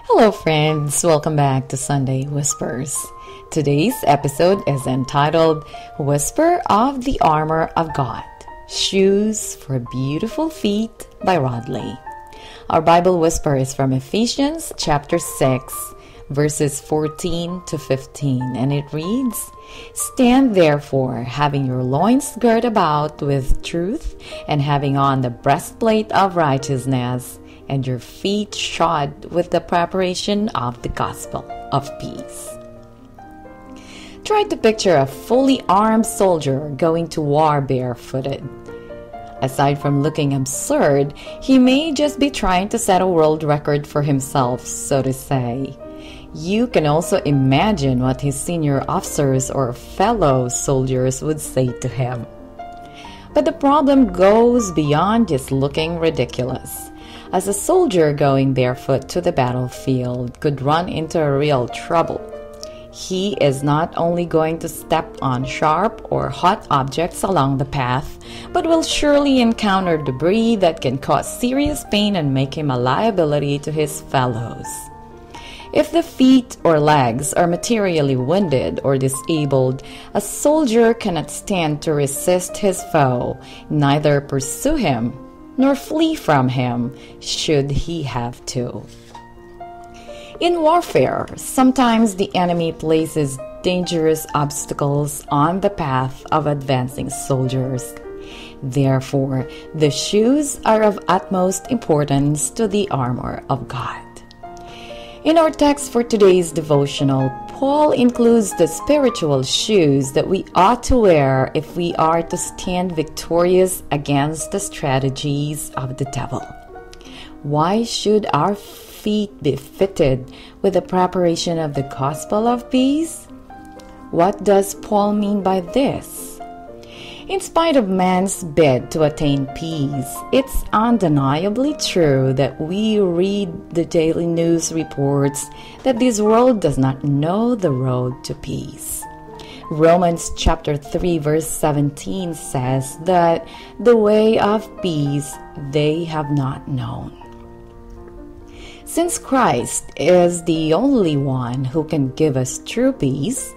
Hello, friends. Welcome back to Sunday Whispers. Today's episode is entitled Whisper of the Armor of God, Shoes for Beautiful Feet by Rodley. Our Bible whisper is from Ephesians chapter 6, verses 14 to 15, and it reads, "Stand therefore, having your loins girt about with truth, and having on the breastplate of righteousness, and your feet shod with the preparation of the gospel of peace." Try to picture a fully armed soldier going to war barefooted. Aside from looking absurd, he may just be trying to set a world record for himself, so to say. You can also imagine what his senior officers or fellow soldiers would say to him. But the problem goes beyond just looking ridiculous, as a soldier going barefoot to the battlefield could run into a real trouble. He is not only going to step on sharp or hot objects along the path, but will surely encounter debris that can cause serious pain and make him a liability to his fellows. If the feet or legs are materially wounded or disabled, a soldier cannot stand to resist his foe, neither pursue him nor flee from him should he have to. In warfare, sometimes the enemy places dangerous obstacles on the path of advancing soldiers. Therefore, the shoes are of utmost importance to the armor of God. In our text for today's devotional, Paul includes the spiritual shoes that we ought to wear if we are to stand victorious against the strategies of the devil. Why should our feet be fitted with the preparation of the gospel of peace? What does Paul mean by this? In spite of man's bid to attain peace, it's undeniably true that we read the daily news reports that this world does not know the road to peace. Romans chapter 3 verse 17 says that the way of peace they have not known. Since Christ is the only one who can give us true peace,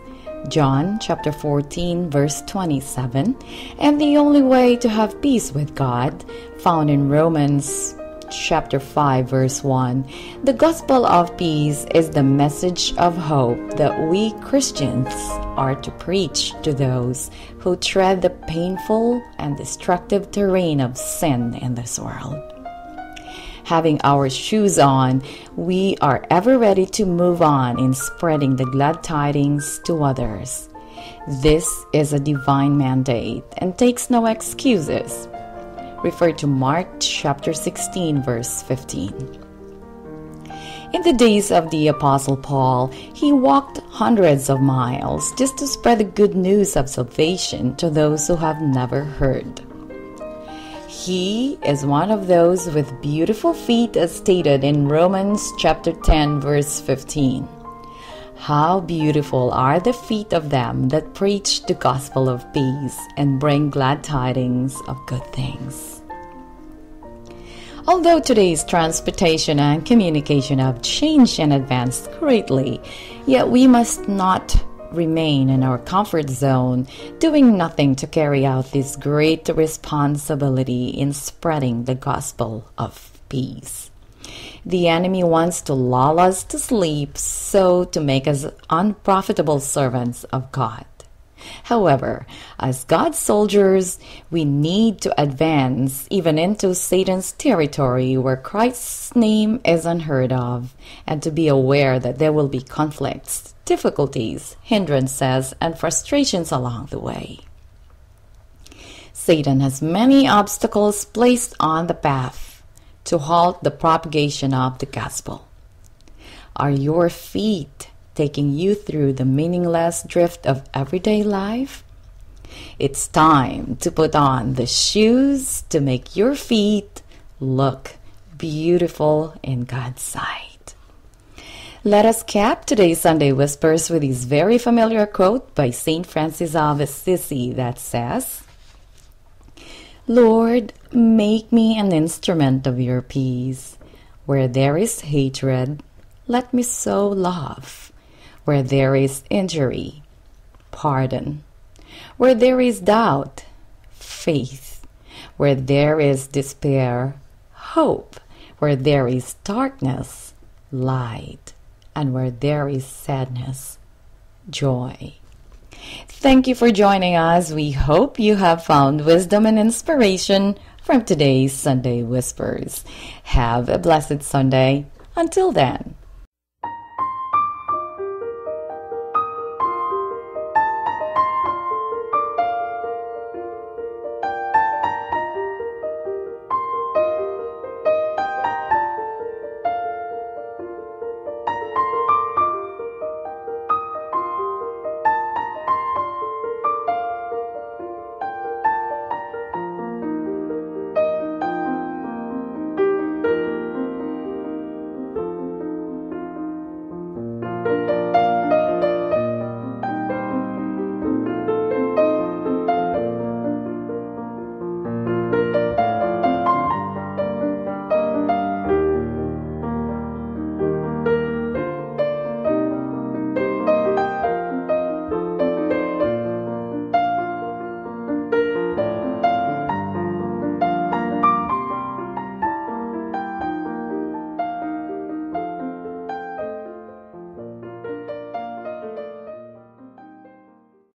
John chapter 14 verse 27, and the only way to have peace with God, found in Romans chapter 5 verse 1, the gospel of peace is the message of hope that we Christians are to preach to those who tread the painful and destructive terrain of sin in this world. Having our shoes on, we are ever ready to move on in spreading the glad tidings to others. This is a divine mandate and takes no excuses. Refer to Mark chapter 16 verse 15. In the days of the Apostle Paul, he walked hundreds of miles just to spread the good news of salvation to those who have never heard. He is one of those with beautiful feet, as stated in Romans chapter 10 verse 15. How beautiful are the feet of them that preach the gospel of peace and bring glad tidings of good things. Although today's transportation and communication have changed and advanced greatly, yet we must not remain in our comfort zone, doing nothing to carry out this great responsibility in spreading the gospel of peace. The enemy wants to lull us to sleep, so to make us unprofitable servants of God. However, as God's soldiers, we need to advance even into Satan's territory where Christ's name is unheard of, and to be aware that there will be conflicts, difficulties, hindrances, and frustrations along the way. Satan has many obstacles placed on the path to halt the propagation of the gospel. Are your feet taking you through the meaningless drift of everyday life? It's time to put on the shoes to make your feet look beautiful in God's sight. Let us cap today's Sunday Whispers with this very familiar quote by St. Francis of Assisi that says, "Lord, make me an instrument of your peace. Where there is hatred, let me sow love. Where there is injury, pardon. Where there is doubt, faith. Where there is despair, hope. Where there is darkness, light. And where there is sadness, joy. Thank you for joining us. We hope you have found wisdom and inspiration from today's Sunday Whispers. Have a blessed Sunday. Until then.